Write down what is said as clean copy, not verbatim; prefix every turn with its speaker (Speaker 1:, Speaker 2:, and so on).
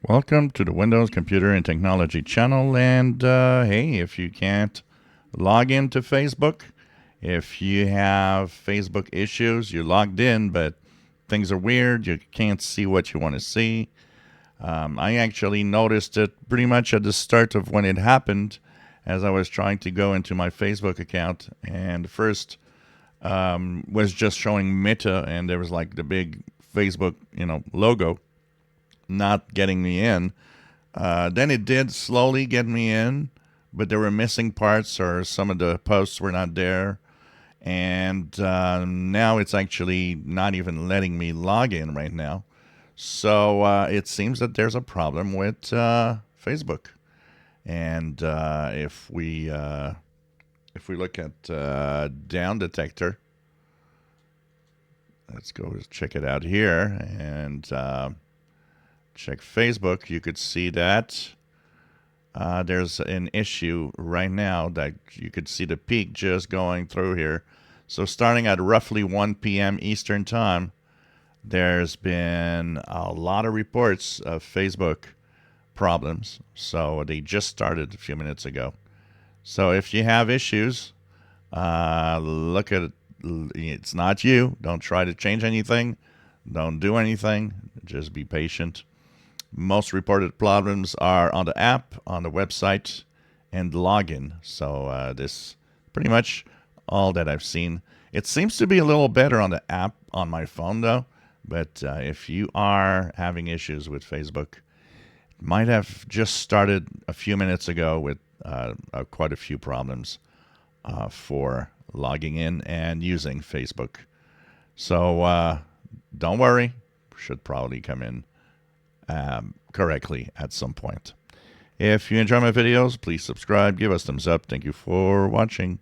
Speaker 1: Welcome to the Windows Computer and Technology channel. And hey, if you can't log into Facebook, if you have Facebook issues, you're logged in, but things are weird, you can't see what you want to see. I actually noticed it pretty much at the start of when it happened as I was trying to go into my Facebook account. And first was just showing Meta, and there was like the big Facebook, logo not getting me in. Then it did slowly get me in, but there were missing parts or some of the posts were not there. And now it's actually not even letting me log in right now. So it seems that there's a problem with Facebook. And if we look at down detector, let's go check it out here and check Facebook. You could see that there's an issue right now that you could see the peak just going through here. So starting at roughly 1 p.m. Eastern time, there's been a lot of reports of Facebook problems. So they just started a few minutes ago. So if you have issues, look at it. It's not you. Don't try to change anything. Don't do anything. Just be patient. Most reported problems are on the app, on the website, and login. So this pretty much all that I've seen. It seems to be a little better on the app on my phone, though. But if you are having issues with Facebook, it might have just started a few minutes ago with quite a few problems for logging in and using Facebook. So don't worry. Should probably come in correctly at some point. If you enjoy my videos, please subscribe, give us thumbs up. Thank you for watching.